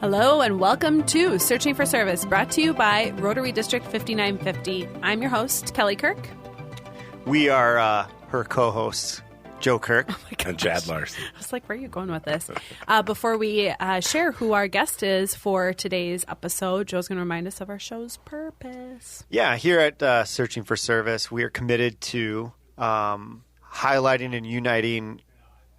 Hello and welcome to Searching for Service, brought to you by Rotary District 5950. I'm your host, Kelly Kirk. We are her co-hosts, Joe Kirk and Chad Larson. I was like, where are you going with this? Before we share who our guest is for today's episode, Joe's going to remind us of our show's purpose. Yeah, here at Searching for Service, we are committed to highlighting and uniting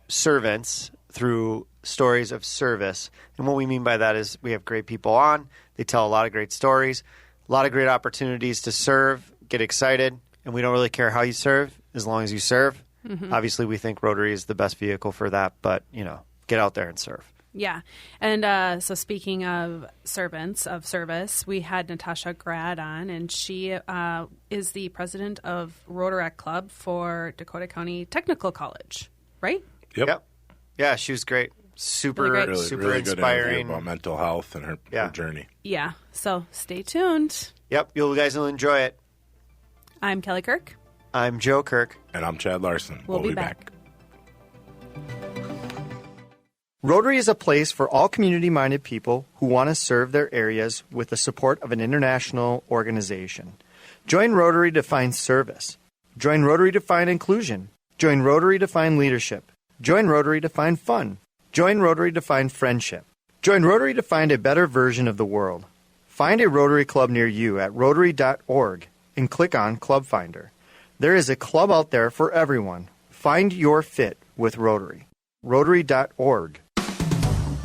servants through stories of service. And what we mean by that is we have great people on. They tell a lot of great stories, a lot of great opportunities to serve, get excited, and we don't really care how you serve as long as you serve. Mm-hmm. Obviously, we think Rotary is the best vehicle for that, but, get out there and serve. Yeah. And so speaking of servants of service, we had Natasha Grad on, and she is the president of Rotaract Club for Dakota County Technical College, right? Yep. Yeah, she was great. Super really inspiring. Good about mental health and her journey. Yeah. So stay tuned. Yep. You guys will enjoy it. I'm Kelly Kirk. I'm Joe Kirk. And I'm Chad Larson. We'll be back. Rotary is a place for all community-minded people who want to serve their areas with the support of an international organization. Join Rotary to find service. Join Rotary to find inclusion. Join Rotary to find leadership. Join Rotary to find fun. Join Rotary to find friendship. Join Rotary to find a better version of the world. Find a Rotary Club near you at Rotary.org and click on Club Finder. There is a club out there for everyone. Find your fit with Rotary. Rotary.org.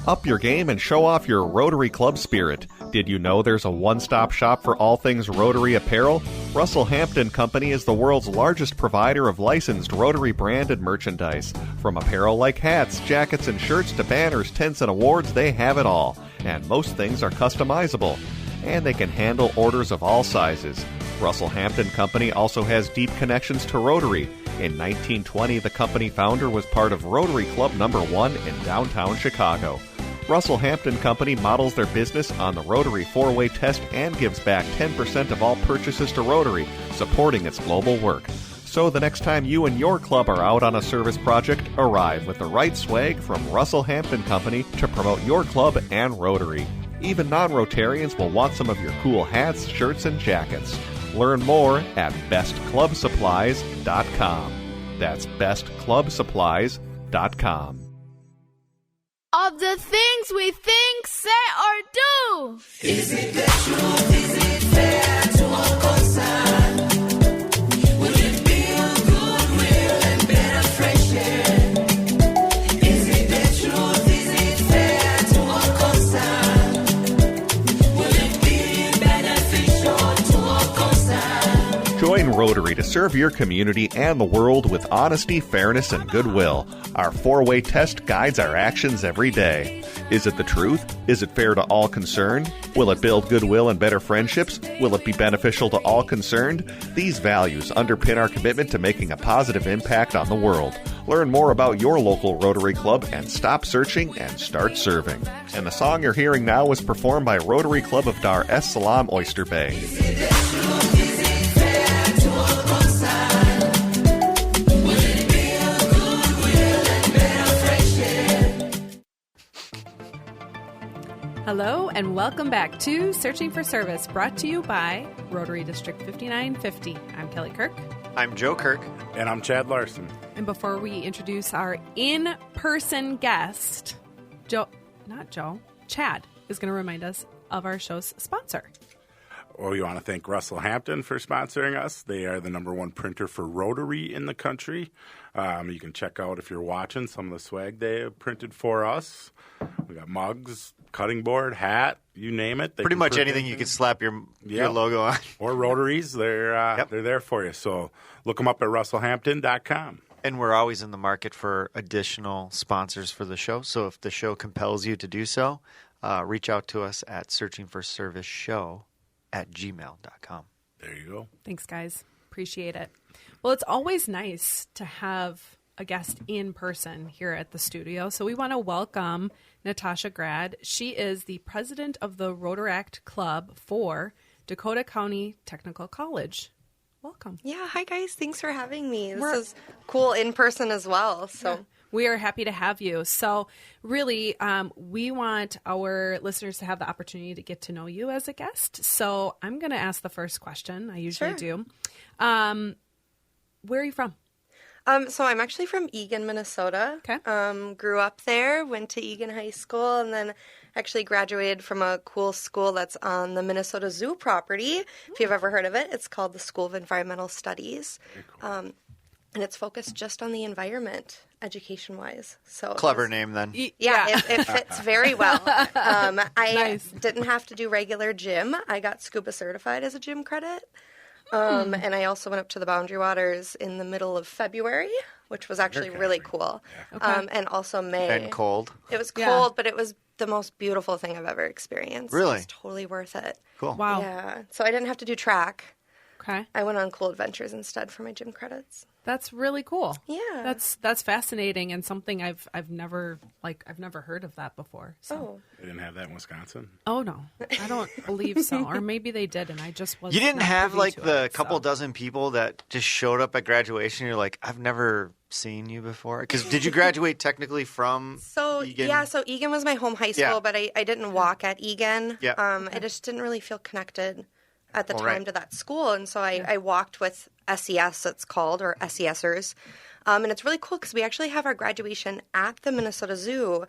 Up your game and show off your Rotary Club spirit. Did you know there's a one-stop shop for all things Rotary apparel? Russell Hampton Company is the world's largest provider of licensed Rotary branded merchandise. From apparel like hats, jackets, and shirts to banners, tents, and awards, they have it all. And most things are customizable. And they can handle orders of all sizes. Russell Hampton Company also has deep connections to Rotary. In 1920, the company founder was part of Rotary Club No. 1 in downtown Chicago. Russell Hampton Company models their business on the Rotary four-way test and gives back 10% of all purchases to Rotary, supporting its global work. So the next time you and your club are out on a service project, arrive with the right swag from Russell Hampton Company to promote your club and Rotary. Even non-Rotarians will want some of your cool hats, shirts, and jackets. Learn more at bestclubsupplies.com. That's bestclubsupplies.com. Of the things we think, say, or do. Is it the truth? Is it fair to all concerned? Will it build goodwill and better friendship? Is it the truth? Is it fair to all concerned? Will it be beneficial to all concerned? Join Rotary to serve your community and the world with honesty, fairness, and goodwill. Our four-way test guides our actions every day. Is it the truth? Is it fair to all concerned? Will it build goodwill and better friendships? Will it be beneficial to all concerned? These values underpin our commitment to making a positive impact on the world. Learn more about your local Rotary Club and stop searching and start serving. And the song you're hearing now was performed by Rotary Club of Dar es Salaam, Oyster Bay. Hello and welcome back to Searching for Service, brought to you by Rotary District 5950. I'm Kelly Kirk. I'm Joe Kirk. And I'm Chad Larson. And before we introduce our in-person guest, Chad is going to remind us of our show's sponsor. Well, you want to thank Russell Hampton for sponsoring us. They are the number one printer for Rotary in the country. You can check out, if you're watching, some of the swag they have printed for us. We got mugs, cutting board, hat, you name it. Pretty much anything you could slap your logo on. Or Rotaries, they're there for you. So look them up at russellhampton.com. And we're always in the market for additional sponsors for the show. So if the show compels you to do so, reach out to us at searchingforserviceshow@gmail.com. There you go. Thanks, guys. Appreciate it. Well, it's always nice to have a guest in person here at the studio. So we want to welcome Natasha Grad. She is the president of the Rotaract Club for Dakota County Technical College. Welcome. Yeah, hi guys. Thanks for having me. This is cool in person as well. So We are happy to have you. So really, we want our listeners to have the opportunity to get to know you as a guest. So I'm going to ask the first question. I usually do. Where are you from? So I'm actually from Eagan, Minnesota. Okay. Grew up there, went to Eagan High School, and then actually graduated from a cool school that's on the Minnesota Zoo property. If you've ever heard of it, it's called the School of Environmental Studies. Cool. And it's focused just on the environment, education-wise. So Clever name, then. Yeah, it fits very well. I Nice. didn't have to do regular gym. I got scuba certified as a gym credit. And I also went up to the Boundary Waters in the middle of February, which was actually really cool. Okay. And also May. And cold. It was Yeah. cold, but it was the most beautiful thing I've ever experienced. Really? It was totally worth it. Cool. Wow. Yeah. So I didn't have to do track. Okay. I went on cool adventures instead for my gym credits. That's really cool. Yeah. That's fascinating and something I've never heard of that before. So. Oh. They didn't have that in Wisconsin. Oh no, I don't believe so. Or maybe they did, and I just was. You didn't not have privy like to the it, couple so. dozen people that just showed up at graduation. You're like, I've never seen you before. Because did you graduate technically from So Eagan? yeah, so Eagan was my home high school, Yeah. but I didn't walk at Eagan. Yeah. I just didn't really feel connected at the Well, time right. to that school, and so I walked with SES, it's called, or SESers. And it's really cool because we actually have our graduation at the Minnesota Zoo,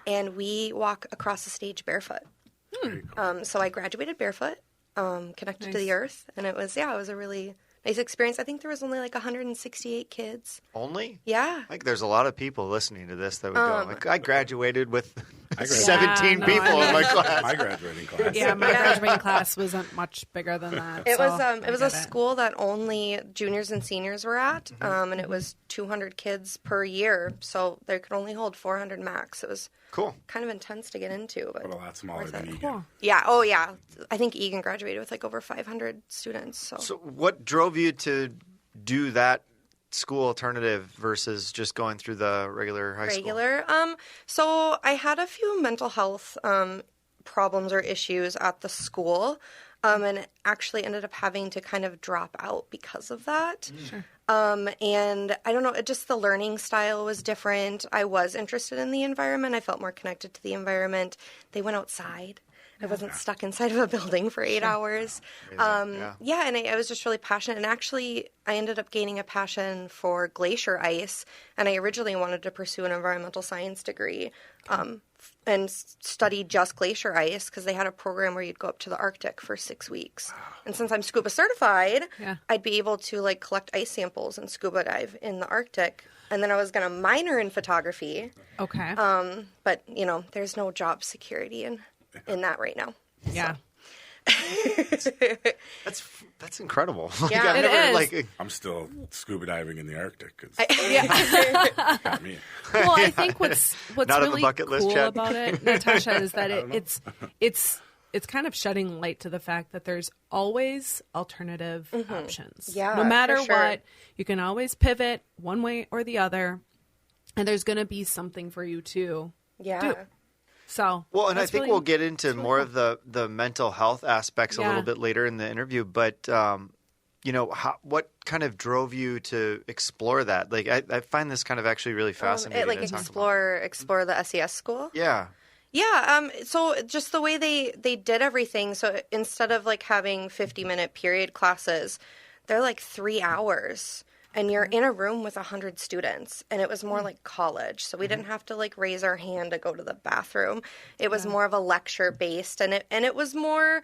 and we walk across the stage barefoot. Very cool. So I graduated barefoot, connected to Nice. the earth, and it was a really nice experience. I think there was only like 168 kids. Only? Yeah. I think there's a lot of people listening to this that would go, like, I graduated with graduated- 17 Yeah, no, people I in my know. class. My graduating class. Yeah, my graduating class wasn't much bigger than that. It so was I it was a get it. school that only juniors and seniors were at, and it was 200 kids per year, so they could only hold 400 max. It was Cool. kind of intense to get into, but But a lot smaller worth than it. Eagan. Cool. Yeah, oh yeah. I think Eagan graduated with like over 500 students. So what drove you to do that school alternative versus just going through the regular high school? regular. So I had a few mental health problems or issues at the school, and actually ended up having to kind of drop out because of that. Sure. And I don't know, just the learning style was different. I was interested in the environment. I felt more connected to the environment. They went outside. I wasn't stuck inside of a building for 8 hours. Yeah. And I was just really passionate. And actually, I ended up gaining a passion for glacier ice. And I originally wanted to pursue an environmental science degree and study just glacier ice because they had a program where you'd go up to the Arctic for 6 weeks. And since I'm scuba certified, Yeah. I'd be able to like collect ice samples and scuba dive in the Arctic. And then I was going to minor in photography. Okay. But, you know, there's no job security in that right now. yeah. That's incredible. Like, Yeah, I've it is. Like, I'm still scuba diving in the Arctic. 'Cause got me. Well, I think what's Not on the really bucket list, cool Chad. about it, Natasha, is that it's kind of shedding light to the fact that there's always alternative options. Mm-hmm. Yeah, no matter for sure. what, you can always pivot one way or the other, and there's going to be something for you to Yeah. do. So, well, and I that's think really- we'll get into more of the mental health aspects a Yeah. little bit later in the interview. But, you know, what kind of drove you to explore that? Like, I find this kind of actually really fascinating. Like to talk about. explore the SES school. Yeah. Yeah, so just the way they did everything. So instead of like having 50-minute period classes, they're like 3 hours. And you're in a room with 100 students, and it was more like college. So we didn't have to like raise our hand to go to the bathroom. It was more of a lecture based, and it was more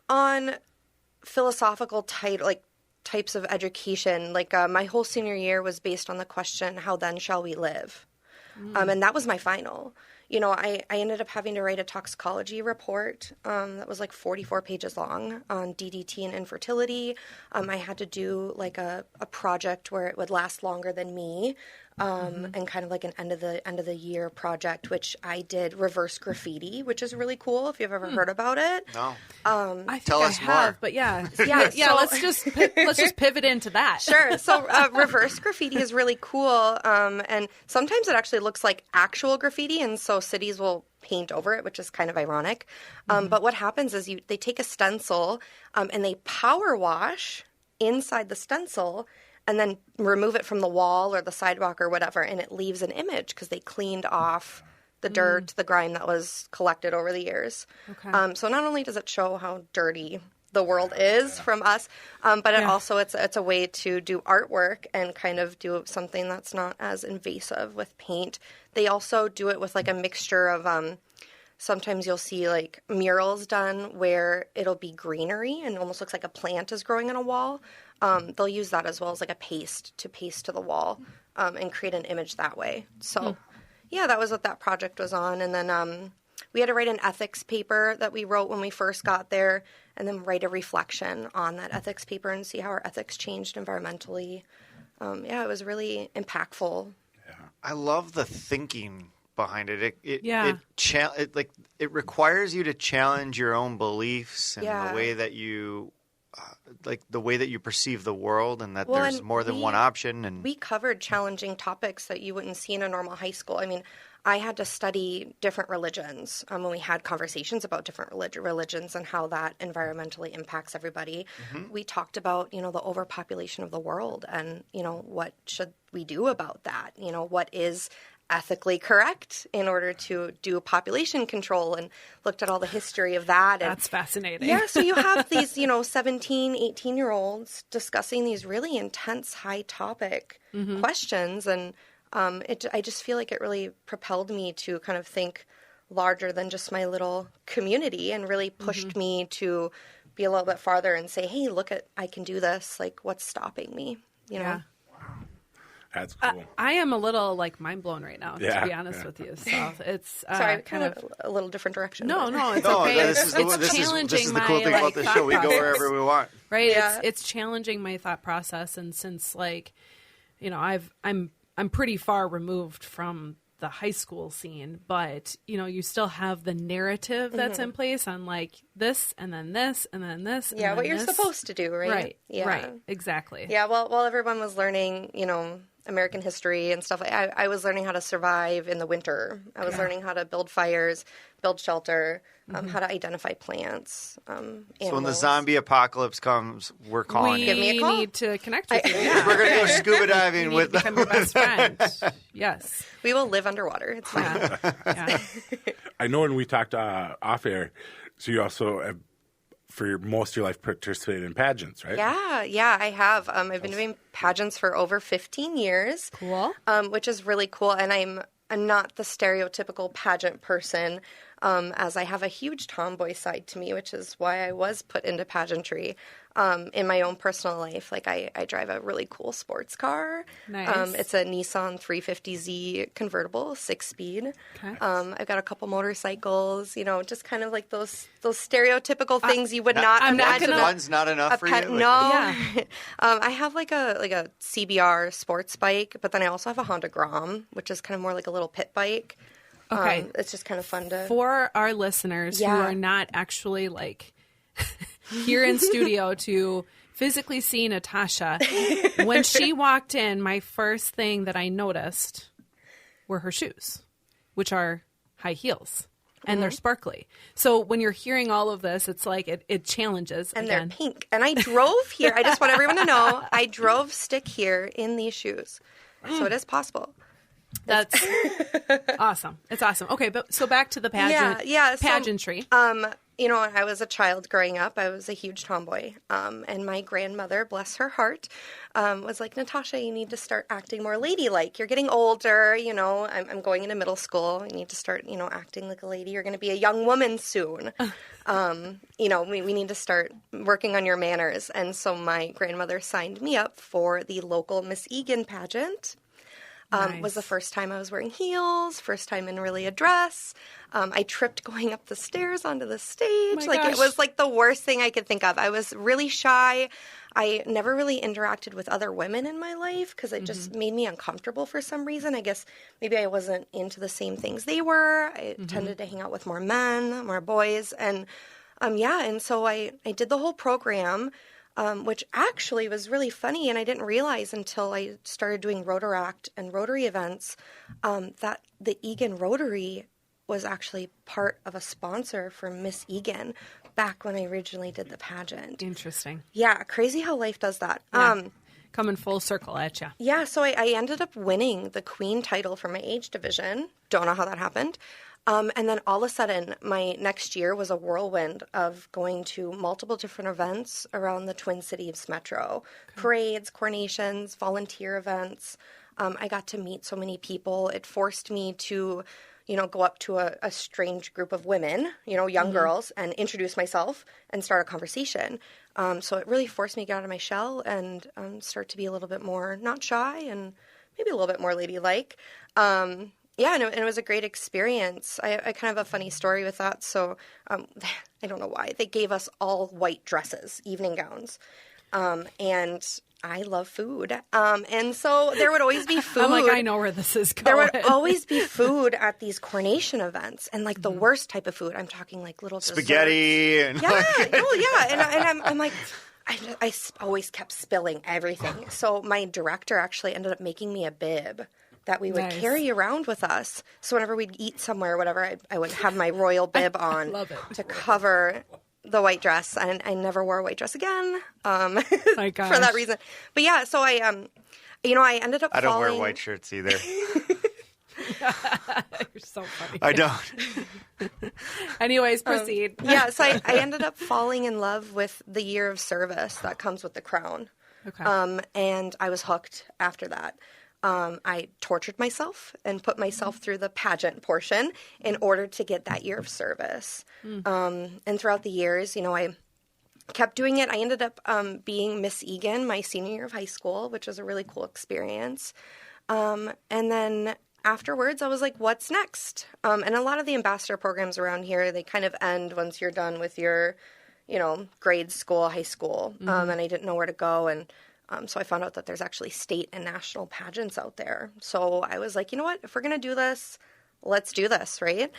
on philosophical types of education. Like my whole senior year was based on the question, "How then shall we live?" And that was my final. You know, I ended up having to write a toxicology report that was like 44 pages long on DDT and infertility. I had to do like a project where it would last longer than me, and kind of like an end of the year project, which I did reverse graffiti, which is really cool if you've ever heard about it. No. I think Tell I us have, more. but yeah, Yeah, yeah. so- Let's just pivot into that. Sure. So reverse graffiti is really cool, and sometimes it actually looks like actual graffiti, and so cities will paint over it, which is kind of ironic. But what happens is they take a stencil and they power wash inside the stencil, and then remove it from the wall or the sidewalk or whatever, and it leaves an image because they cleaned off the dirt, the grime that was collected over the years. Okay. So not only does it show how dirty the world is from us, but it also it's a way to do artwork and kind of do something that's not as invasive with paint. They also do it with like a mixture of sometimes you'll see like murals done where it'll be greenery and it almost looks like a plant is growing on a wall. They'll use that as well as like a paste to the wall and create an image that way. So yeah, that was what that project was on. And then we had to write an ethics paper that we wrote when we first got there, and then write a reflection on that ethics paper and see how our ethics changed environmentally. Yeah, it was really impactful. I love the thinking behind it. It requires you to challenge your own beliefs and the way that you the way that you perceive the world, and that there's more than one option. And we covered challenging topics that you wouldn't see in a normal high school. I mean, I had to study different religions when we had conversations about different religions and how that environmentally impacts everybody. We talked about, the overpopulation of the world and, what should we do about that? What is ethically correct in order to do population control, and looked at all the history of that. And, that's fascinating. Yeah, so you have these, 17, 18-year-olds discussing these really intense, high topic questions, and I just feel like it really propelled me to kind of think larger than just my little community, and really pushed me to be a little bit farther and say, hey, I can do this. Like, what's stopping me? Yeah. That's cool. I am a little mind blown right now, to be honest with you. So it's sorry, kind of a little different direction. No, it's okay. This is the cool thing about the show. We go wherever we want. Right? Yeah. It's challenging my thought process, and since I'm pretty far removed from the high school scene, but you still have the narrative that's in place on this and then this and then this. Yeah, and what then you're this. supposed to do, right? Right. Yeah. Right. Exactly. Yeah. Well, while everyone was learning, American history and stuff, I was learning how to survive in the winter. I was learning how to build fires, build shelter, how to identify plants. So when the zombie apocalypse comes, we're calling Give me a call. We need to connect with you. Yeah. We're going to go scuba diving with become your best friend. Yes. We will live underwater. It's fine. Yeah. I know when we talked off air, so you also have, for most of your life, participated in pageants, right? Yeah, I have. I've been doing pageants for over 15 years. Cool. Which is really cool. And I'm not the stereotypical pageant person, as I have a huge tomboy side to me, which is why I was put into pageantry. In my own personal life, I drive a really cool sports car. Nice. It's a Nissan 350Z convertible, 6-speed. Okay. I've got a couple motorcycles. Just kind of like those stereotypical things you would not imagine. One's not enough for you? No. Yeah. I have a CBR sports bike, but then I also have a Honda Grom, which is kind of more like a little pit bike. Okay. It's just kind of fun to... For our listeners who Yeah. are not actually here in studio to physically see Natasha, when she walked in, my first thing that I noticed were her shoes, which are high heels, and they're sparkly. So when you're hearing all of this, it's it challenges. And again. they're pink. And I drove here. I just want everyone to know, I drove stick here in these shoes. So it is possible. That's awesome. It's awesome. Okay, but so back to the pageant. Yeah. So, pageantry. I was a child growing up. I was a huge tomboy. And my grandmother, bless her heart, was like, Natasha, you need to start acting more ladylike. You're getting older. I'm going into middle school. You need to start, acting like a lady. You're going to be a young woman soon. We need to start working on your manners. And so my grandmother signed me up for the local Miss Egan pageant. Nice. Was the first time I was wearing heels, first time in really a dress. I tripped going up the stairs onto the stage. Gosh. It was the worst thing I could think of. I was really shy. I never really interacted with other women in my life because it just made me uncomfortable for some reason. I guess maybe I wasn't into the same things they were. I tended to hang out with more men, more boys. And and so I did the whole program. Which actually was really funny, and I didn't realize until I started doing Rotaract and Rotary events that the Egan Rotary was actually part of a sponsor for Miss Egan back when I originally did the pageant. Interesting. Yeah, crazy how life does that. Yeah. coming full circle at you. Yeah, so I ended up winning the queen title for my age division. Don't know how that happened. And then all of a sudden, my next year was a whirlwind of going to multiple different events around the Twin Cities metro. Parades, coronations, volunteer events. I got to meet so many people. It forced me to, go up to a strange group of women, young girls, and introduce myself and start a conversation. So it really forced me to get out of my shell and start to be a little bit more, not shy, and maybe a little bit more ladylike. Yeah, and it was a great experience. I kind of have a funny story with that. So I don't know why. They gave us all white dresses, evening gowns. And I love food. And so there would always be food. I'm like, I know where this is going. There would always be food at these coronation events. And like the worst type of food. I'm talking like little spaghetti. And And I'm like... I always kept spilling everything. So my director actually ended up making me a bib that we would carry around with us. So whenever we'd eat somewhere or whatever, I would have my royal bib on to cover the white dress. And I never wore a white dress again for that reason. But yeah, so I ended up I don't wear white shirts either. You're so funny. I don't. Anyways, proceed. So I ended up falling in love with the year of service that comes with the crown. Okay. And I was hooked after that. I tortured myself and put myself through the pageant portion in order to get that year of service. And throughout the years, I kept doing it. I ended up being Miss Egan my senior year of high school, which was a really cool experience. And then afterwards, I was like, what's next? And a lot of the ambassador programs around here, they kind of end once you're done with your, grade school, high school. And I didn't know where to go. And so I found out that there's actually state and national pageants out there. So I was like, you know what? If we're going to do this, let's do this, right?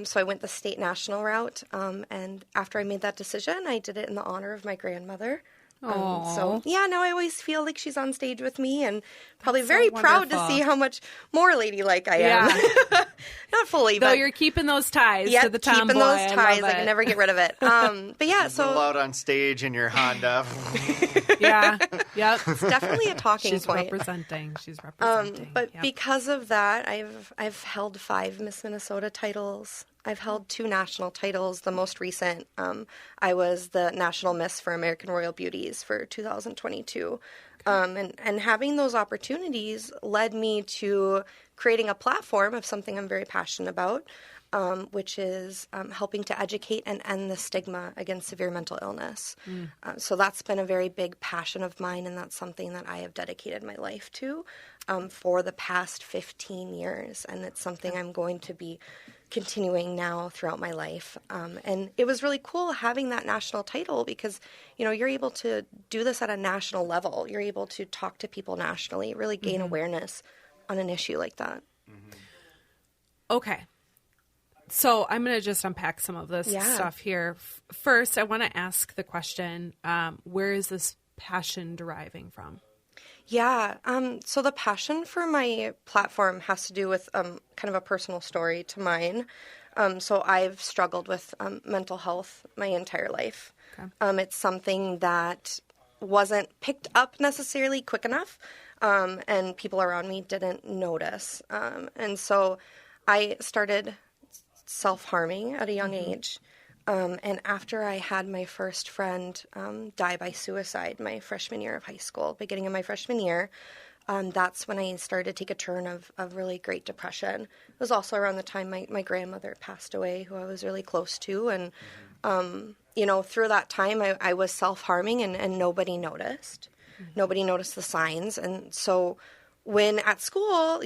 So I went the state national route. And after I made that decision, I did it in the honor of my grandmother. So now I always feel like she's on stage with me and probably very proud to see how much more ladylike I am. Yeah. Not fully, but... Though you're keeping those ties to the tomboy. Keeping those ties. I can never get rid of it. But yeah, so... Roll out on stage in your Honda. Yeah. Yep. It's definitely a talking point. She's representing. But because of that, I've held 5 Miss Minnesota titles. I've held 2 national titles. The most recent, I was the National Miss for American Royal Beauties for 2022. And having those opportunities led me to creating a platform of something I'm very passionate about, which is helping to educate and end the stigma against severe mental illness. So that's been a very big passion of mine, and that's something that I have dedicated my life to for the past 15 years. And it's something I'm going to be continuing now throughout my life. And it was really cool having that national title because, you're able to do this at a national level. You're able to talk to people nationally, really gain awareness on an issue like that. Okay. So I'm going to just unpack some of this stuff here. First, I want to ask the question, where is this passion deriving from? Yeah. So the passion for my platform has to do with kind of a personal story to mine. So I've struggled with mental health my entire life. Okay. It's something that wasn't picked up necessarily quick enough, and people around me didn't notice. And so I started self-harming at a young age. And after I had my first friend die by suicide my freshman year of high school, beginning of my freshman year, that's when I started to take a turn of really great depression. It was also around the time my grandmother passed away, who I was really close to. And, through that time, I was self-harming and nobody noticed. Nobody noticed the signs. And so when at school,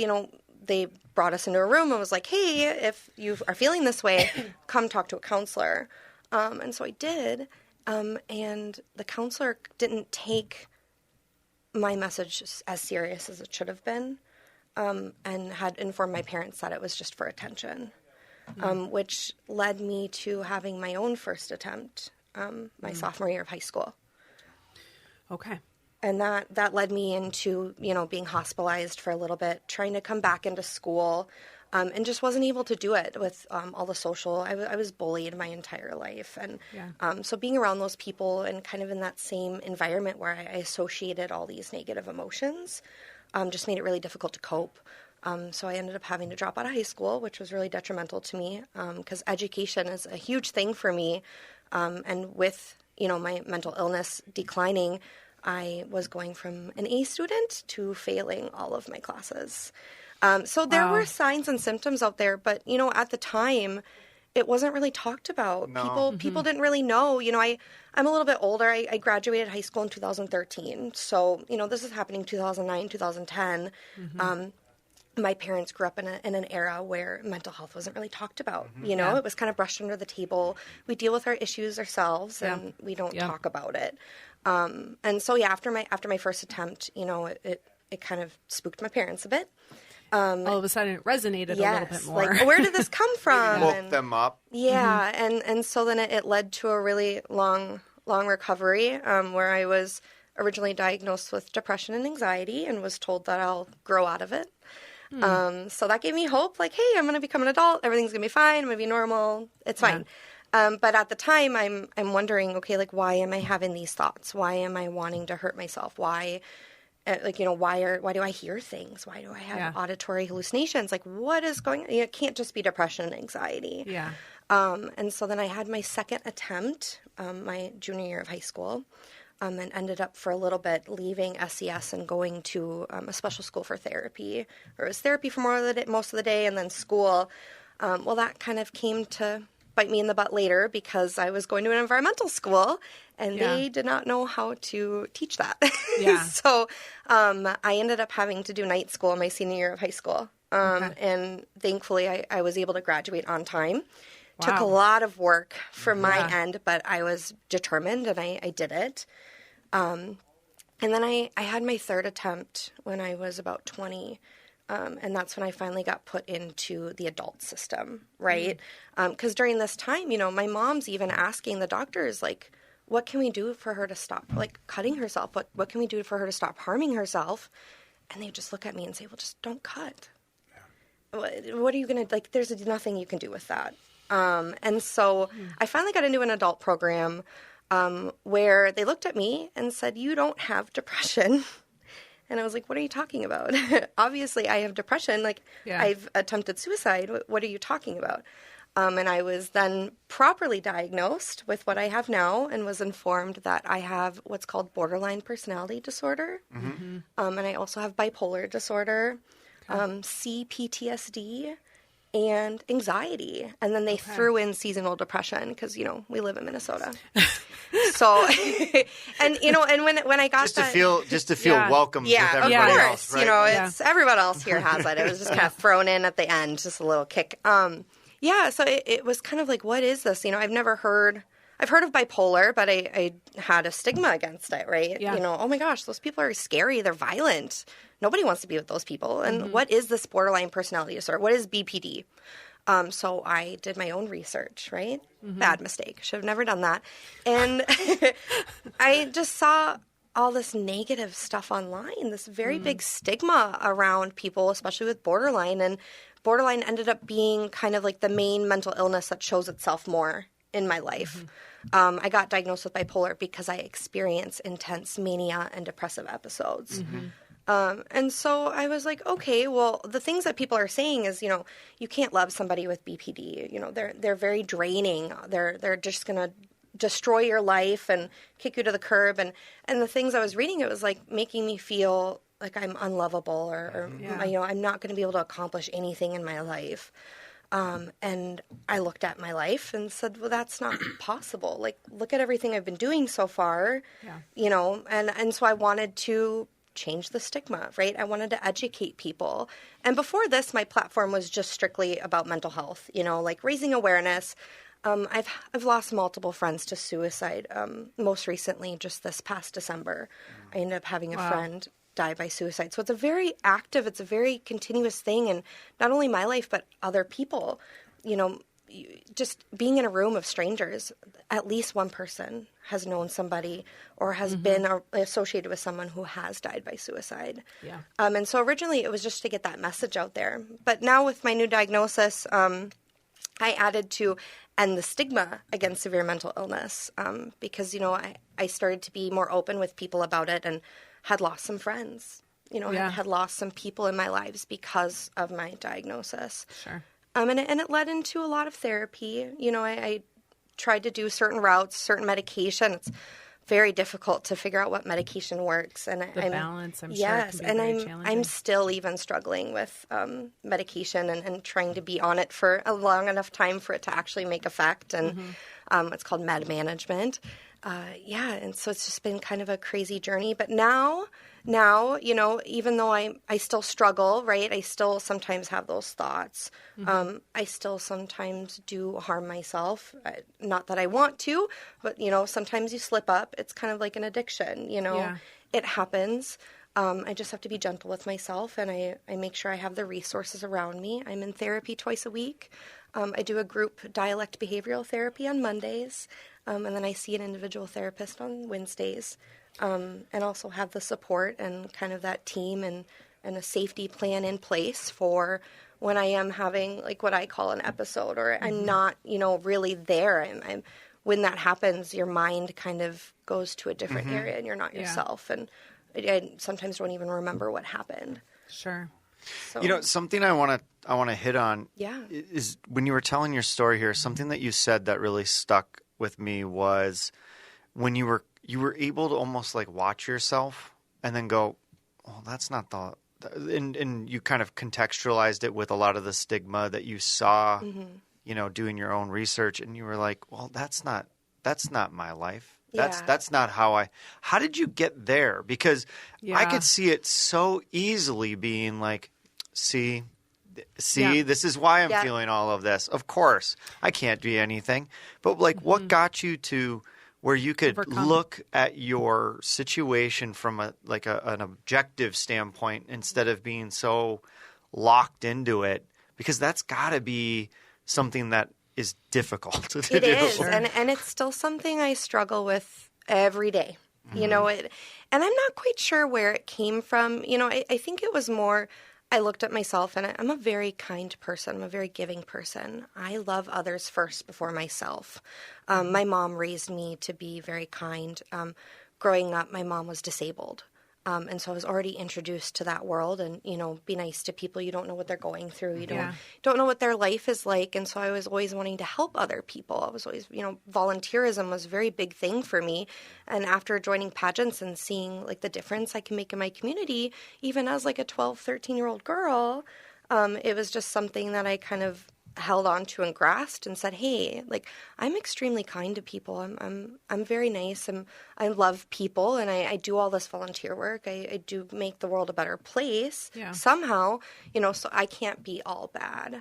they brought us into a room and was like, hey, if you are feeling this way, come talk to a counselor. And so I did. And the counselor didn't take my message as serious as it should have been, and had informed my parents that it was just for attention, which led me to having my own first attempt my sophomore year of high school. Okay. And that led me into, being hospitalized for a little bit, trying to come back into school. and just wasn't able to do it with all the social. I was bullied my entire life. And so being around those people and kind of in that same environment where I associated all these negative emotions just made it really difficult to cope. So I ended up having to drop out of high school, which was really detrimental to me because education is a huge thing for me. And with, my mental illness declining, I was going from an A student to failing all of my classes. So there were signs and symptoms out there, but, at the time, it wasn't really talked about. No. People didn't really know. I'm a little bit older. I graduated high school in 2013. So, this is happening 2009, 2010. My parents grew up in an era where mental health wasn't really talked about. It was kind of brushed under the table. We deal with our issues ourselves, and we don't talk about it. And so, after my first attempt, it kind of spooked my parents a bit. All of a sudden, it resonated a little bit more. Like, where did this come from? Woke them up. Yeah, and so then it led to a really long recovery where I was originally diagnosed with depression and anxiety and was told that I'll grow out of it. So that gave me hope, like, hey, I'm going to become an adult. Everything's going to be fine. I'm going to be normal. It's fine. But at the time, I'm wondering, okay, like, why am I having these thoughts? Why am I wanting to hurt myself? Why... why do I hear things? Why do I have auditory hallucinations? Like, what is going on? It can't just be depression and anxiety. Yeah. And so then I had my second attempt, my junior year of high school, and ended up for a little bit leaving SES and going to a special school for therapy. Or it was therapy for most of the day and then school. Well, that kind of came to bite me in the butt later because I was going to an environmental school and they did not know how to teach that. So I ended up having to do night school my senior year of high school. And thankfully I was able to graduate on time. Took a lot of work from my end, but I was determined and I did it. And then I had my third attempt when I was about 20. And that's when I finally got put into the adult system, right? Because during this time, my mom's even asking the doctors, like, what can we do for her to stop, like, cutting herself? What can we do for her to stop harming herself? And they just look at me and say, well, just don't cut. What are you going to, like, there's nothing you can do with that. And so I finally got into an adult program where they looked at me and said, you don't have depression. And I was like, what are you talking about? Obviously, I have depression. Like, I've attempted suicide. What are you talking about? And I was then properly diagnosed with what I have now and was informed that I have what's called borderline personality disorder. And I also have bipolar disorder, CPTSD, and anxiety. And then they threw in seasonal depression because, we live in Minnesota. So, and when I got just to feel welcome with everybody else, right? It's everyone else here has it. It was just kind of thrown in at the end, just a little kick. So it was kind of like, what is this? I've heard of bipolar, but I had a stigma against it, right? Oh my gosh, those people are scary. They're violent. Nobody wants to be with those people. And what is this borderline personality disorder? What is BPD? So I did my own research, right? Bad mistake. Should have never done that. And I just saw all this negative stuff online, this very big stigma around people, especially with borderline. And borderline ended up being kind of like the main mental illness that shows itself more in my life. I got diagnosed with bipolar because I experience intense mania and depressive episodes. And so I was like, okay, well, the things that people are saying is, you can't love somebody with BPD. They're very draining. They're just going to destroy your life and kick you to the curb. And the things I was reading, it was like making me feel like I'm unlovable or I'm not going to be able to accomplish anything in my life. And I looked at my life and said, well, that's not possible. Like, look at everything I've been doing so far, and so I wanted to change the stigma, right? I wanted to educate people. And before this, my platform was just strictly about mental health, like raising awareness. I've lost multiple friends to suicide. Most recently, just this past December, I ended up having a friend die by suicide. So it's a very active, it's a very continuous thing. And not only my life, but other people, just being in a room of strangers, at least one person has known somebody or has been associated with someone who has died by suicide. Yeah. And so originally it was just to get that message out there. But now with my new diagnosis, I added to end the stigma against severe mental illness because, I started to be more open with people about it and had lost some friends, had lost some people in my lives because of my diagnosis. Sure. And it led into a lot of therapy. I tried to do certain routes, certain medication. It's very difficult to figure out what medication works. And the balance, I'm yes, sure, can be and very challenging. I'm still even struggling with medication and trying to be on it for a long enough time for it to actually make effect. And it's called med management. And so it's just been kind of a crazy journey. But now, even though I still struggle, right? I still sometimes have those thoughts. I still sometimes do harm myself. Not that I want to, but, sometimes you slip up. It's kind of like an addiction, It happens. I just have to be gentle with myself, and I make sure I have the resources around me. I'm in therapy twice a week. I do a group dialect behavioral therapy on Mondays, and then I see an individual therapist on Wednesdays, and also have the support and kind of that team and a safety plan in place for when I am having like what I call an episode, or I'm not, really there. I'm when that happens, your mind kind of goes to a different area, and you're not yourself, and I sometimes don't even remember what happened. Sure. So, something I want to hit on is when you were telling your story here, something that you said that really stuck with me was when you were able to almost like watch yourself and then go, "Oh, that's not the," and you kind of contextualized it with a lot of the stigma that you saw, doing your own research, and you were like, "Well, that's not my life. That's not how did you get there?" Because I could see it so easily being like, see, this is why I'm feeling all of this. Of course, I can't do anything. But like, what got you to where you could look at your situation from an objective standpoint instead of being so locked into it? Because that's got to be something that is difficult to do. It is, and it's still something I struggle with every day. And I'm not quite sure where it came from. I think it was more, I looked at myself, and I'm a very kind person. I'm a very giving person. I love others first before myself. My mom raised me to be very kind. Growing up, my mom was disabled. And so I was already introduced to that world, and, be nice to people. You don't know what they're going through. You don't know what their life is like. And so I was always wanting to help other people. I was always, volunteerism was a very big thing for me. And after joining pageants and seeing like the difference I can make in my community, even as like a 12, 13-year-old girl, it was just something that I kind of held on to and grasped and said, hey, like, I'm extremely kind to people. I'm very nice, and I love people, and I do all this volunteer work. I do make the world a better place somehow, so I can't be all bad.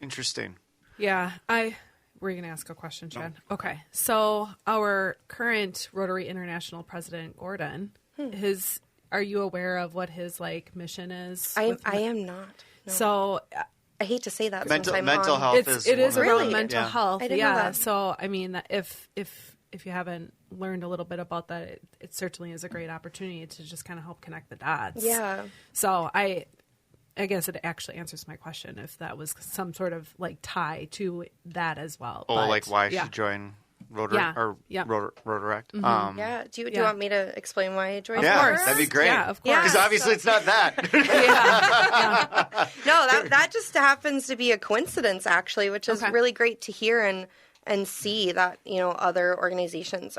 Interesting. Yeah. Were you going to ask a question, Chad? No. Okay. So our current Rotary International president, Gordon, are you aware of what his mission is? I am not. No. So I hate to say that. Mental since health is it is around really mental health. I didn't know that. So I mean, if you haven't learned a little bit about that, it certainly is a great opportunity to just kind of help connect the dots. Yeah. So I guess it actually answers my question if that was some sort of tie to that as well. Oh, like why I should join Rotary or Rotaract. Mm-hmm. Do you want me to explain why I joined? Yeah, that'd be great. Yeah, of course. Because obviously it's not that. No, that just happens to be a coincidence, actually, which is really great to hear and see that other organizations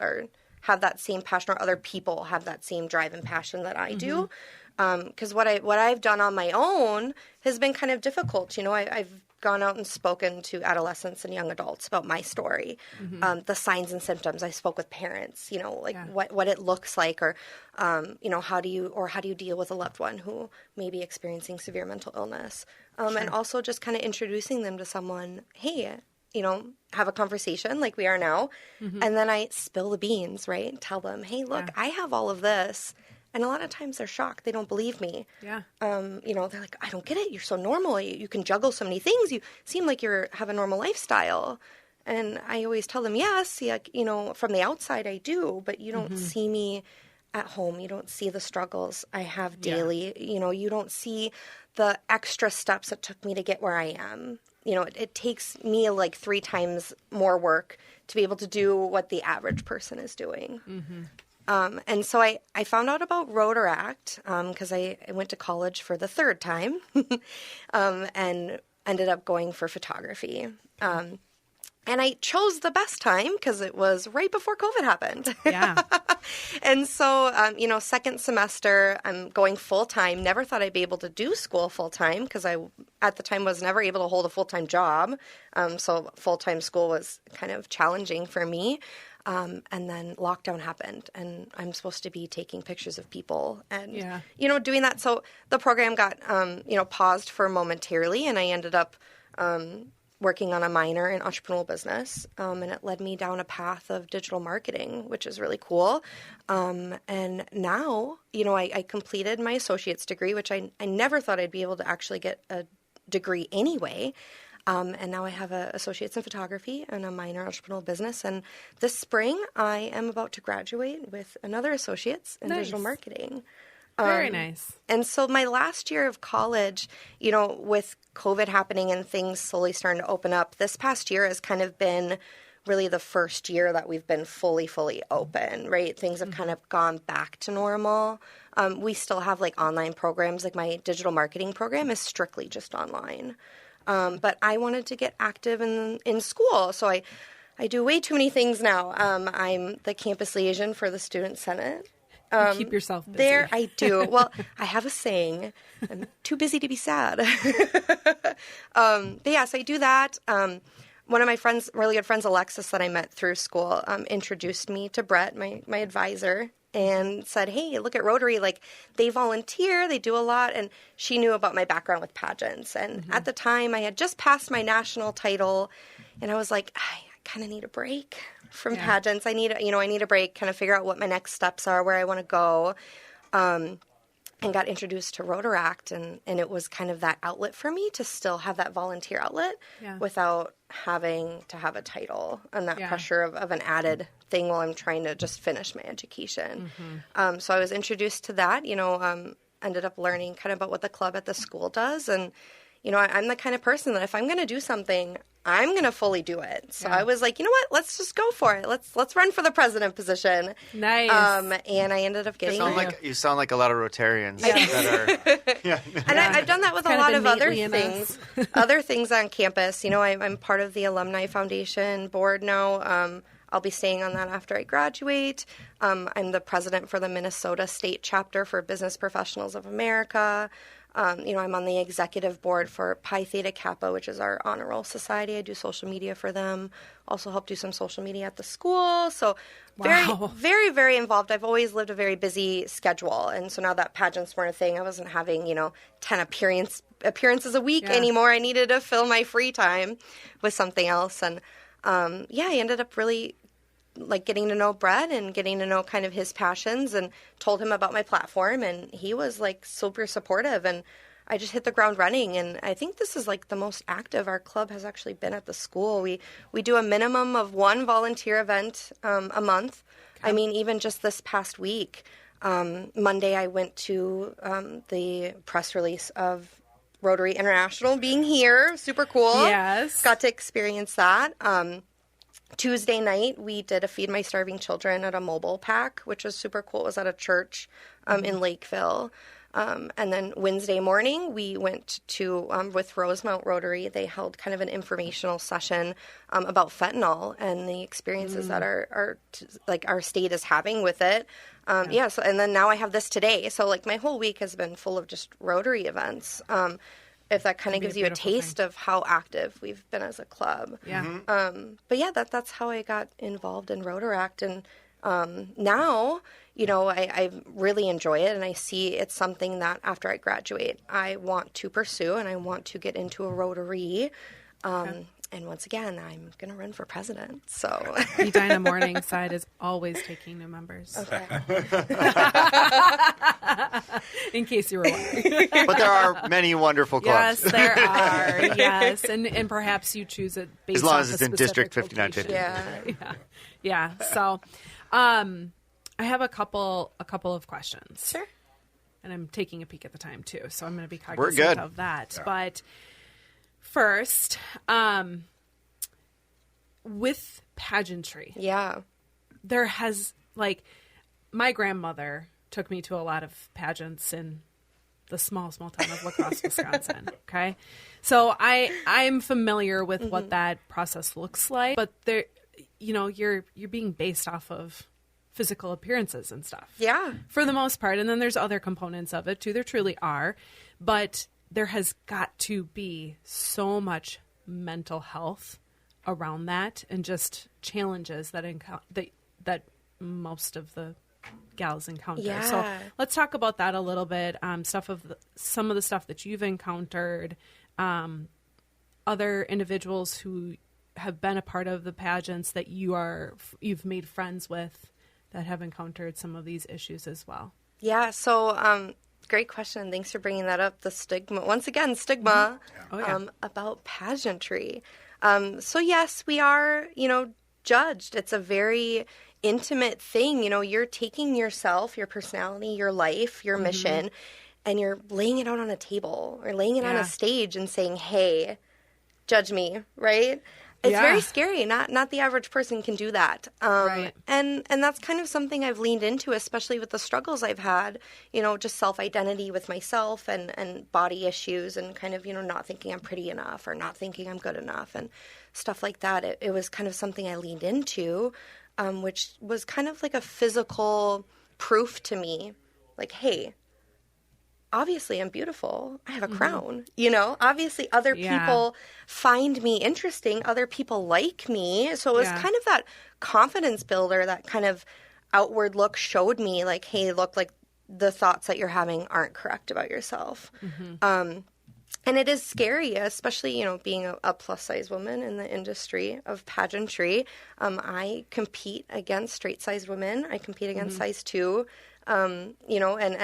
have that same passion, or other people have that same drive and passion that I do. Because what I've done on my own has been kind of difficult. I've gone out and spoken to adolescents and young adults about my story, the signs and symptoms. I spoke with parents, what it looks like, or how do you deal with a loved one who may be experiencing severe mental illness, and also just kind of introducing them to someone. Hey, have a conversation like we are now, and then I spill the beans, right? Tell them, hey, look, I have all of this. And a lot of times they're shocked. They don't believe me. Yeah. They're like, I don't get it. You're so normal. You can juggle so many things. You seem like you have a normal lifestyle. And I always tell them, yes, yeah, from the outside I do, but you don't see me at home. You don't see the struggles I have daily. Yeah. You don't see the extra steps it took me to get where I am. It takes me like 3 times more work to be able to do what the average person is doing. And so I found out about Rotaract because I went to college for the 3rd time and ended up going for photography. And I chose the best time because it was right before COVID happened. Yeah. And so, second semester, I'm going full-time. Never thought I'd be able to do school full-time because I, at the time, was never able to hold a full-time job. So full-time school was kind of challenging for me. And then lockdown happened, and I'm supposed to be taking pictures of people and, doing that. So the program got, paused for momentarily, and I ended up working on a minor in entrepreneurial business, and it led me down a path of digital marketing, which is really cool. And now, I completed my associate's degree, which I never thought I'd be able to actually get a degree anyway. And now I have an associate's in photography and a minor in entrepreneurial business. And this spring, I am about to graduate with another associate's in digital marketing. Very nice. And so my last year of college, with COVID happening and things slowly starting to open up, this past year has kind of been really the first year that we've been fully open, right? Things have kind of gone back to normal. We still have like online programs. Like my digital marketing program is strictly just online. But I wanted to get active in school. So I do way too many things now. I'm the campus liaison for the Student Senate. You keep yourself busy. There I do. Well, I have a saying, I'm too busy to be sad. But yeah, so I do that. One of my friends, really good friends, Alexis, that I met through school, introduced me to Brett, my advisor, and said, hey, look at Rotary. Like, they volunteer, they do a lot. And she knew about my background with pageants. And at the time, I had just passed my national title, and I was like, I kind of need a break from pageants. I need a break, kind of figure out what my next steps are, where I want to go, and got introduced to Rotaract, and it was kind of that outlet for me to still have that volunteer outlet without having to have a title and that pressure of an added thing while I'm trying to just finish my education. So I was introduced to that, ended up learning kind of about what the club at the school does, and I'm the kind of person that if I'm going to do something, I'm going to fully do it. So I was like, you know what? Let's just go for it. Let's run for the president position. Nice. And I ended up getting. You sound like a lot of Rotarians. And I've done that with a lot of other things. Other things on campus. I'm part of the Alumni Foundation board now. I'll be staying on that after I graduate. I'm the president for the Minnesota State Chapter for Business Professionals of America. I'm on the executive board for Pi Theta Kappa, which is our honor roll society. I do social media for them. Also help do some social media at the school. So very, very, very involved. I've always lived a very busy schedule. And so now that pageants weren't a thing, I wasn't having, 10 appearances a week anymore. I needed to fill my free time with something else. And I ended up really getting to know Brett and getting to know kind of his passions, and told him about my platform, and he was super supportive, and I just hit the ground running. And I think this is the most active our club has actually been at the school. We do a minimum of 1 volunteer event a month. Okay. I mean, even just this past week, Monday I went to the press release of Rotary International being here. Super cool. Yes. Got to experience that. Tuesday night, we did a Feed My Starving Children at a mobile pack, which was super cool. It was at a church in Lakeville. And then Wednesday morning, we went to, with Rosemount Rotary, they held kind of an informational session about fentanyl and the experiences that our state is having with it. So, and then now I have this today. So my whole week has been full of just Rotary events. If that kind of gives you a taste of how active we've been as a club. Yeah. But that's how I got involved in Rotaract. And now, I really enjoy it, and I see it's something that after I graduate, I want to pursue, and I want to get into a Rotary. And once again, I'm going to run for president. So Edina Morningside is always taking new members. Okay. In case you were wondering. But there are many wonderful clubs. Yes, there are. Yes, and perhaps you choose it based as long off as it's a in District specific 5950. Yeah. Yeah. So, I have a couple of questions. Sure. And I'm taking a peek at the time too, so I'm going to be We're cognizant good. of that. Yeah. But first, with pageantry, Yeah. there has, like, my grandmother took me to a lot of pageants in the small town of La Crosse, Wisconsin. Okay. So I'm familiar with what that process looks like, but there, you're being based off of physical appearances and stuff. Yeah. For the most part. And then there's other components of it too. There truly are, but there has got to be so much mental health around that, and just challenges that that most of the gals encounter. Yeah. So let's talk about that a little bit. Some of the stuff that you've encountered, other individuals who have been a part of the pageants that you've made friends with that have encountered some of these issues as well. Yeah. So, great question. Thanks for bringing that up. The stigma, once again, stigma Oh, yeah. about pageantry. So yes, we are, judged. It's a very intimate thing. You're taking yourself, your personality, your life, your mission, and you're laying it out on a table or laying it on Yeah. a stage and saying, hey, judge me, right? It's Yeah. very scary. Not the average person can do that. Right. And that's kind of something I've leaned into, especially with the struggles I've had, just self-identity with myself and body issues and kind of, not thinking I'm pretty enough or not thinking I'm good enough and stuff like that. It was kind of something I leaned into, which was kind of like a physical proof to me, like, hey, obviously I'm beautiful. I have a crown, obviously other Yeah. people find me interesting. Other people like me. So it was Yeah. kind of that confidence builder, that kind of outward look showed me like, hey, look, like the thoughts that you're having aren't correct about yourself. And it is scary, especially, being a plus size woman in the industry of pageantry. I compete against straight sized women. I compete against size 2. And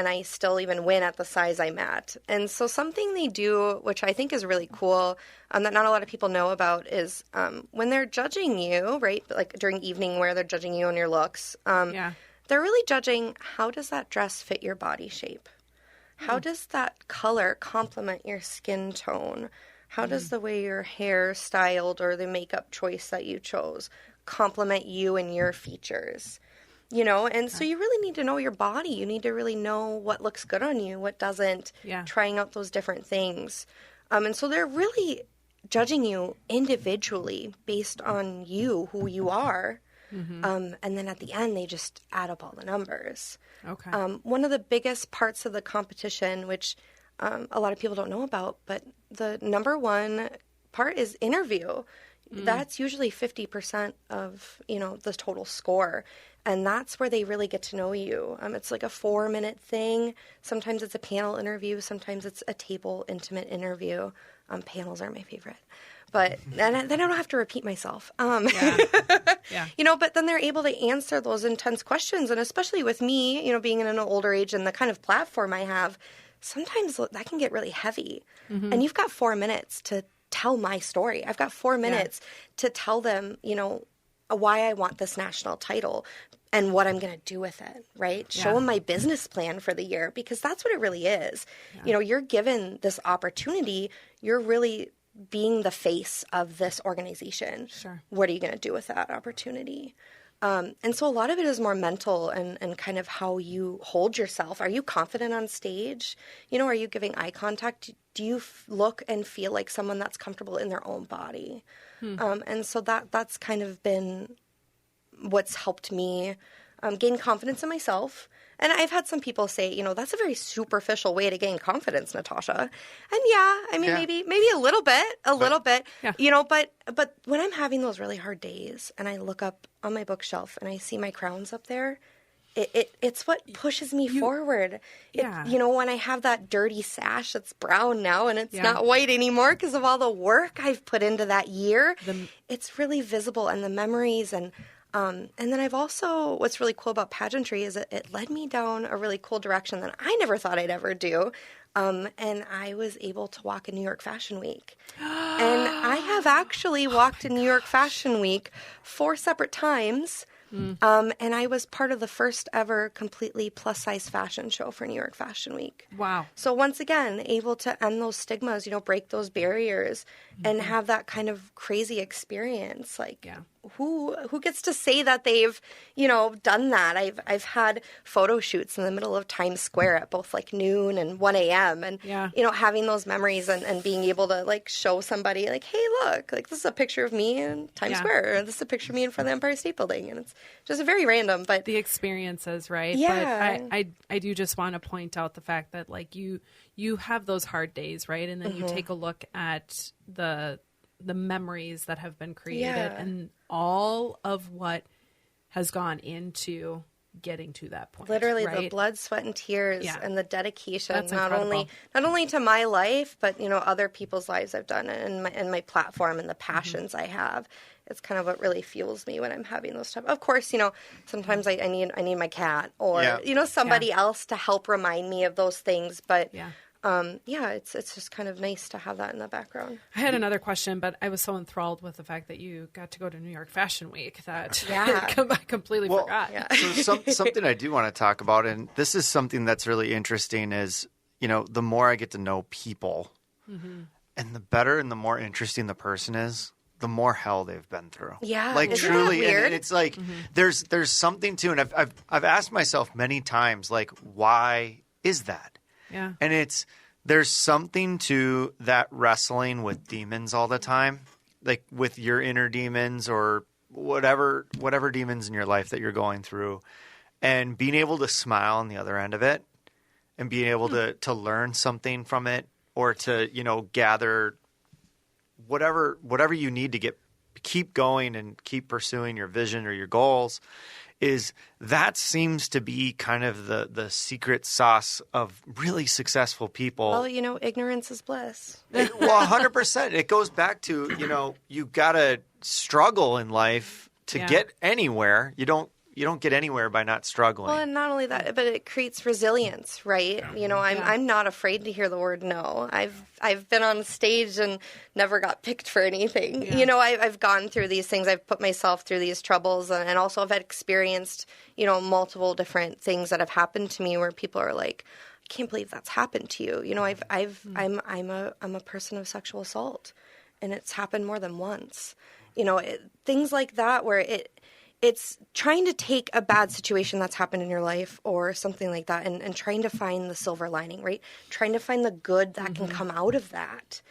I still even win at the size I'm at. And so something they do, which I think is really cool, that not a lot of people know about, is when they're judging you, right, like during evening wear, they're judging you on your looks. Yeah. They're really judging, how does that dress fit your body shape? How does that color complement your skin tone? How does the way your hair styled or the makeup choice that you chose complement you and your features? And so you really need to know your body. You need to really know what looks good on you, what doesn't, trying out those different things. And so they're really judging you individually based on you, who you are. And then at the end, they just add up all the numbers. Okay. One of the biggest parts of the competition, which a lot of people don't know about, but the number one part is interview. That's usually 50% of, the total score. And that's where they really get to know you. It's like a 4-minute thing. Sometimes it's a panel interview. Sometimes it's a table intimate interview. Panels are my favorite. But then I don't have to repeat myself. Yeah. But then they're able to answer those intense questions. And especially with me, being in an older age and the kind of platform I have, sometimes that can get really heavy. And you've got 4 minutes to tell my story. I've got 4 minutes to tell them, why I want this national title and what I'm going to do with it, right? Yeah. Show them my business plan for the year, because that's what it really is. You're given this opportunity. You're really being the face of this organization. Sure. What are you going to do with that opportunity? And so a lot of it is more mental and kind of how you hold yourself. Are you confident on stage? Are you giving eye contact? Do you look and feel like someone that's comfortable in their own body? And so that's kind of been what's helped me gain confidence in myself. And I've had some people say, that's a very superficial way to gain confidence, Natasha. And maybe a little bit, Yeah. but when I'm having those really hard days and I look up on my bookshelf and I see my crowns up there, it's what pushes me forward. Yeah. You know, when I have that dirty sash that's brown now and it's Yeah. not white anymore because of all the work I've put into that year, it's really visible, and the memories. And then I've also, what's really cool about pageantry is it led me down a really cool direction that I never thought I'd ever do. And I was able to walk in New York Fashion Week. And I have actually walked in New York Fashion Week 4 separate times. And I was part of the first ever completely plus-size fashion show for New York Fashion Week. Wow. So once again, able to end those stigmas, you know, break those barriers, and have that kind of crazy experience. Like, who gets to say that they've, you know, done that? I've had photo shoots in the middle of Times Square at both like noon and 1 a.m. And, you know, having those memories and being able to like show somebody like, hey, look, like this is a picture of me in Times Square, or this is a picture of me in front of the Empire State Building. And it's just very random, but the experiences, right? Yeah. But I do just want to point out the fact that like you have those hard days, right? And then you take a look at the memories that have been created and all of what has gone into getting to that point. Literally right? the blood, sweat, and tears and the dedication, That's not only to my life, but, you know, other people's lives I've done, and my platform and the passions I have. It's kind of what really fuels me when I'm having those stuff. Of course, you know, sometimes I need my cat or, you know, somebody else to help remind me of those things. But it's just kind of nice to have that in the background. I had another question, but I was so enthralled with the fact that you got to go to New York Fashion Week that I completely forgot. Yeah. So something I do want to talk about, and this is something that's really interesting, is, you know, the more I get to know people, and the better and the more interesting the person is, the more hell they've been through. Yeah, like isn't truly, that weird? and it's like there's something to, and I've asked myself many times, like, why is that? Yeah, and there's something to that wrestling with demons all the time, like with your inner demons or whatever demons in your life that you're going through, and being able to smile on the other end of it, and being able to learn something from it, or to, you know, gather whatever you need to keep going and keep pursuing your vision or your goals, that seems to be kind of the secret sauce of really successful people. Well, you know, ignorance is bliss. Well, 100%. It goes back to, you know, you got to struggle in life to get anywhere. You don't get anywhere by not struggling. Well, and not only that, but it creates resilience, right? You know, I'm not afraid to hear the word no. I've been on stage and never got picked for anything. Yeah. You know, I've gone through these things. I've put myself through these troubles, and also I've had experienced, you know, multiple different things that have happened to me where people are like, I can't believe that's happened to you. You know, I'm a person of sexual assault, and it's happened more than once. You know, things like that where it's trying to take a bad situation that's happened in your life or something like that and trying to find the silver lining, right? Trying to find the good that can come out of that.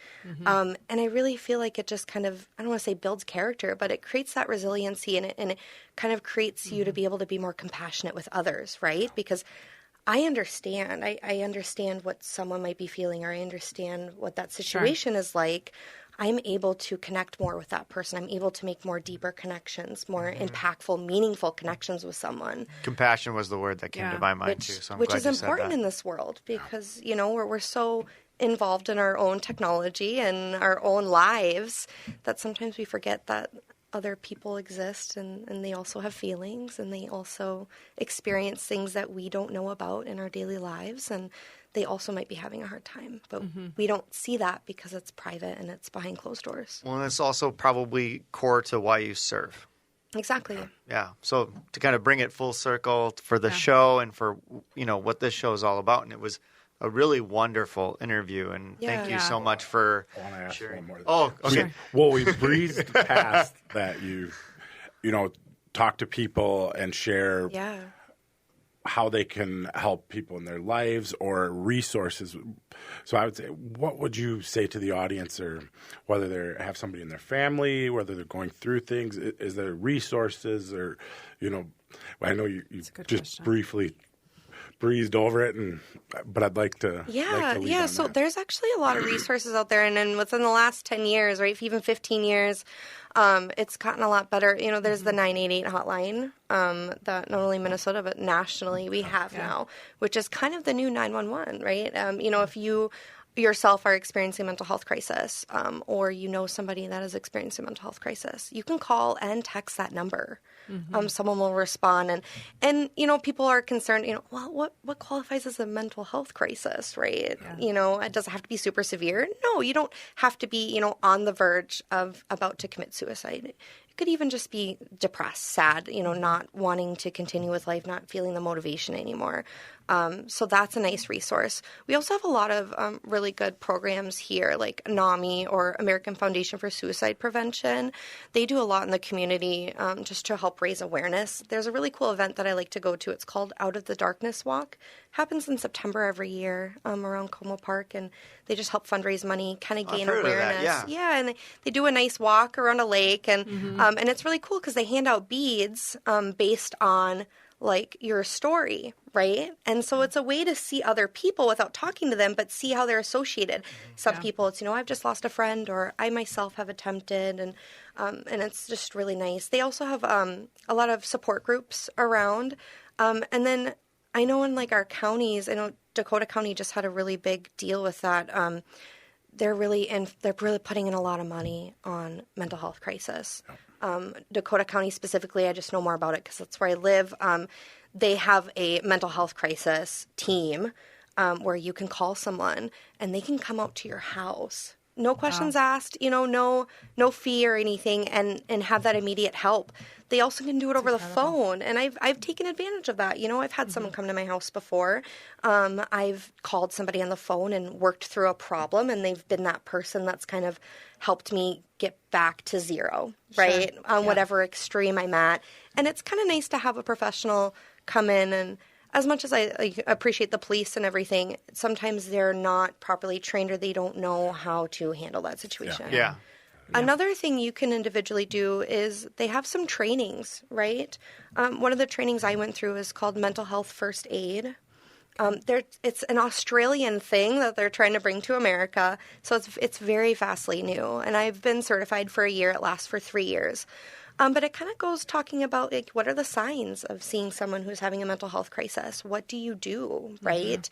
And I really feel like it just kind of, I don't want to say builds character, but it creates that resiliency, and it kind of creates you to be able to be more compassionate with others, right? Because I understand. I understand what someone might be feeling, or I understand what that situation is like. I'm able to connect more with that person. I'm able to make more deeper connections, more impactful, meaningful connections with someone. Compassion was the word that came to my mind too. So I'm glad you said that. Which is important in this world because, you know, we're so involved in our own technology and our own lives that sometimes we forget that other people exist and they also have feelings and they also experience things that we don't know about in our daily lives, and they also might be having a hard time, but we don't see that because it's private and it's behind closed doors. Well, and it's also probably core to why you serve. Exactly. Yeah. So to kind of bring it full circle for the show and for, you know, what this show is all about, and it was a really wonderful interview, and thank you so much for I want to ask sharing. one more. Oh, okay. Sure. Well, we breezed past that. You know, talk to people and share how they can help people in their lives or resources. So I would say, what would you say to the audience, or whether they have somebody in their family, whether they're going through things, is there resources, or, you know, I know you just briefly breezed over it, but I'd like to. Yeah. So there's actually a lot of resources out there, and then within the last 10 years, right, even 15 years, it's gotten a lot better. There's the 988 hotline that not only Minnesota but nationally we have now, which is kind of the new 911, right? If you yourself are experiencing a mental health crisis, or somebody that is experiencing a mental health crisis, you can call and text that number. Someone will respond, and people are concerned. Well, what qualifies as a mental health crisis, right? It doesn't have to be super severe. No, you don't have to be on the verge of about to commit suicide. It could even just be depressed, sad, not wanting to continue with life, not feeling the motivation anymore. So that's a nice resource. We also have a lot of really good programs here, like NAMI or American Foundation for Suicide Prevention. They do a lot in the community just to help raise awareness. There's a really cool event that I like to go to. It's called Out of the Darkness Walk. Happens in September every year around Como Park, and they just help fundraise money, kind of gain awareness. Yeah, and they do a nice walk around a lake, and it's really cool because they hand out beads based on like your story, right? And so it's a way to see other people without talking to them, but see how they're associated. Some people, it's I've just lost a friend, or I myself have attempted, and it's just really nice. They also have a lot of support groups around, and then I know in like our counties, I know Dakota County just had a really big deal with that. They're really putting in a lot of money on mental health crisis. Dakota County specifically, I just know more about it because that's where I live. They have a mental health crisis team where you can call someone and they can come out to your house. No questions asked, no fee or anything, and have that immediate help. They also can do it over the phone, and I've taken advantage of that. I've had someone come to my house before. I've called somebody on the phone and worked through a problem, and they've been that person that's kind of helped me get back to zero, right, on whatever extreme I'm at. And it's kind of nice to have a professional come in, and as much as I appreciate the police and everything, sometimes they're not properly trained or they don't know how to handle that situation. Yeah. Another thing you can individually do is they have some trainings, right? One of the trainings I went through is called Mental Health First Aid. It's an Australian thing that they're trying to bring to America, so it's very vastly new. And I've been certified for a year. It lasts for 3 years. But it kind of goes talking about, like, what are the signs of seeing someone who's having a mental health crisis? What do you do, right?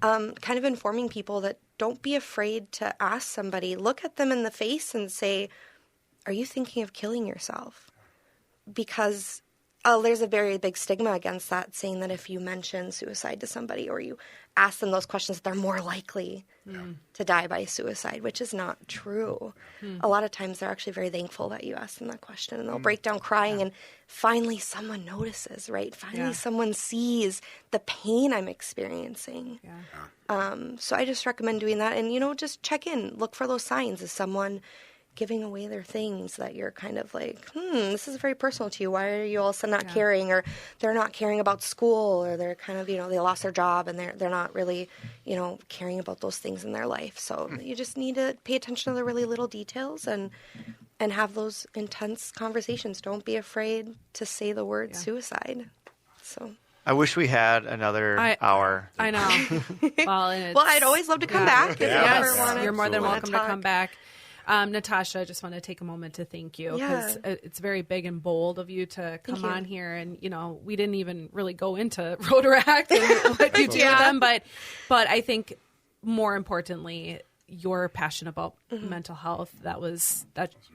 Kind of informing people that don't be afraid to ask somebody, look at them in the face and say, are you thinking of killing yourself? Because there's a very big stigma against that, saying that if you mention suicide to somebody or you ask them those questions, they're more likely to die by suicide, which is not true. A lot of times they're actually very thankful that you asked them that question, and they'll break down crying, and finally someone notices, right? Finally someone sees the pain I'm experiencing. So I just recommend doing that, and, just check in, look for those signs. Is someone giving away their things that you're kind of like, this is very personal to you. Why are you all of a sudden not caring? Or they're not caring about school, or they're kind of, they lost their job and they're not really, caring about those things in their life. So you just need to pay attention to the really little details and have those intense conversations. Don't be afraid to say the word suicide. So I wish we had another hour. I know. Well, I'd always love to come back if you ever wanted. You're more than welcome to come back. Natasha, I just want to take a moment to thank you because it's very big and bold of you to come on here. And, we didn't even really go into Rotaract and what you do with them. But I think more importantly, you're passionate about mental health.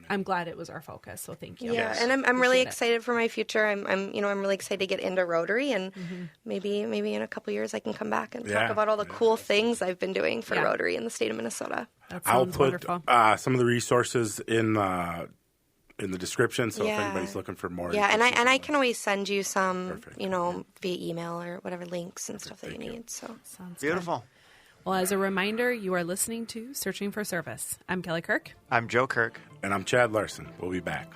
I'm glad it was our focus. So thank you. Yeah, and I'm really excited for my future. I'm really excited to get into Rotary, and maybe in a couple years I can come back and talk about all the cool things I've been doing for Rotary in the state of Minnesota. I'll put some of the resources in the description, so if anybody's looking for more. Yeah, and I can always send you some, via email or whatever links and stuff that you need. So sounds beautiful. Good. Well, as a reminder, you are listening to Searching for Service. I'm Kelly Kirk. I'm Joe Kirk. And I'm Chad Larson. We'll be back.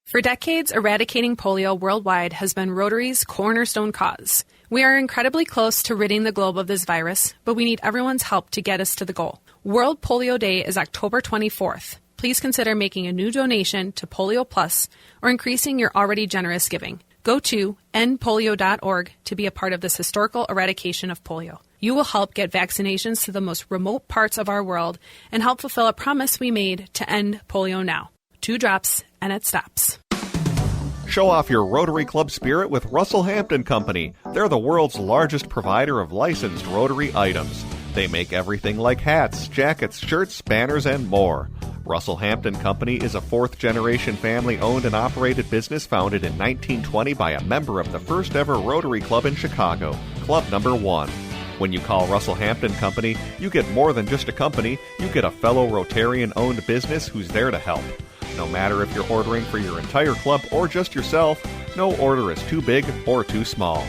For decades, eradicating polio worldwide has been Rotary's cornerstone cause. We are incredibly close to ridding the globe of this virus, but we need everyone's help to get us to the goal. World Polio Day is October 24th. Please consider making a new donation to Polio Plus or increasing your already generous giving. Go to endpolio.org to be a part of this historical eradication of polio. You will help get vaccinations to the most remote parts of our world and help fulfill a promise we made to end polio now. 2 drops and it stops. Show off your Rotary Club spirit with Russell Hampton Company. They're the world's largest provider of licensed Rotary items. They make everything like hats, jackets, shirts, banners, and more. Russell Hampton Company is a 4th-generation family-owned and operated business founded in 1920 by a member of the first-ever Rotary Club in Chicago, Club Number 1. When you call Russell Hampton Company, you get more than just a company. You get a fellow Rotarian-owned business who's there to help. No matter if you're ordering for your entire club or just yourself, no order is too big or too small.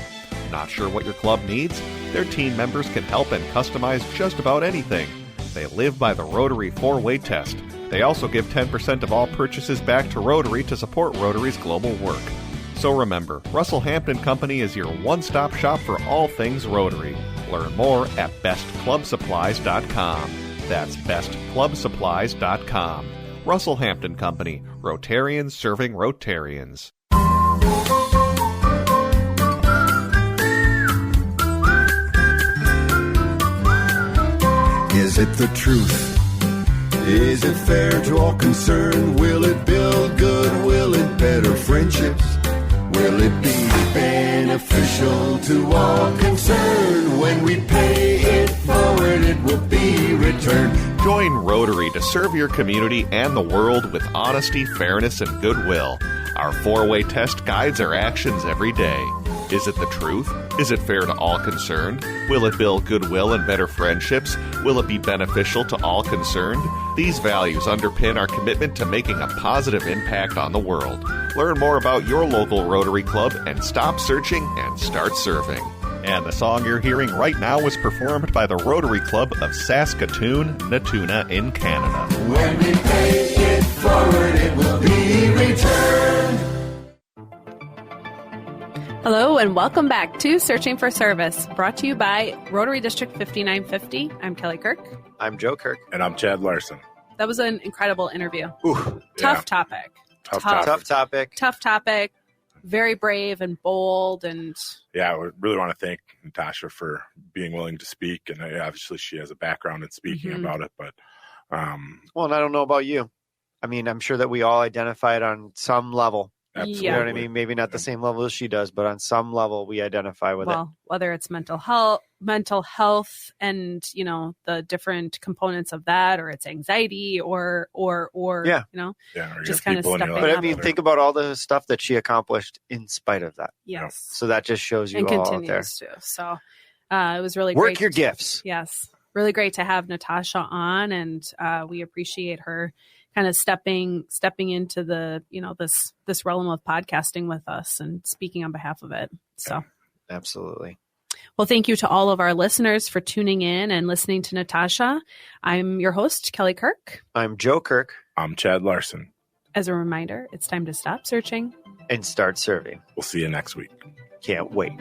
Not sure what your club needs? Their team members can help and customize just about anything. They live by the Rotary 4-way test. They also give 10% of all purchases back to Rotary to support Rotary's global work. So remember, Russell Hampton Company is your one-stop shop for all things Rotary. Learn more at bestclubsupplies.com. That's bestclubsupplies.com. Russell Hampton Company, Rotarians serving Rotarians. Is it the truth? Is it fair to all concerned? Will it build good? Will it better friendships? Will it be beneficial to all concerned? When we pay it forward, it will be returned. Join Rotary to serve your community and the world with honesty, fairness, and goodwill. Our 4-way test guides our actions every day. Is it the truth? Is it fair to all concerned? Will it build goodwill and better friendships? Will it be beneficial to all concerned? These values underpin our commitment to making a positive impact on the world. Learn more about your local Rotary Club and stop searching and start serving. And the song you're hearing right now was performed by the Rotary Club of Saskatoon, Natuna in Canada. When we pay it forward, it will be returned. Hello and welcome back to Searching for Service, brought to you by Rotary District 5950. I'm Kelly Kirk. I'm Joe Kirk. And I'm Chad Larson. That was an incredible interview. Ooh, Tough topic. Tough topic. Very brave and bold. And yeah, we really want to thank Natasha for being willing to speak. And obviously she has a background in speaking about it. But well, and I don't know about you. I mean, I'm sure that we all identified on some level. Absolutely. You know what I mean? Maybe not the same level as she does, but on some level we identify with it. Whether it's mental health and, you know, the different components of that, or it's anxiety or yeah. You know, or just kind of stepping But I up. mean, think about all the stuff that she accomplished in spite of that. Yes. So that just shows you and all continues out there. to. So it was really Work great. your gifts. Yes. Really great to have Natasha on, and we appreciate her kind of stepping into the, you know, this realm of podcasting with us and speaking on behalf of it. So absolutely. Well, thank you to all of our listeners for tuning in and listening to Natasha. I'm your host, Kelly Kirk. I'm Joe Kirk. I'm Chad Larson. As a reminder, it's time to stop searching and start serving. We'll see you next week. Can't wait.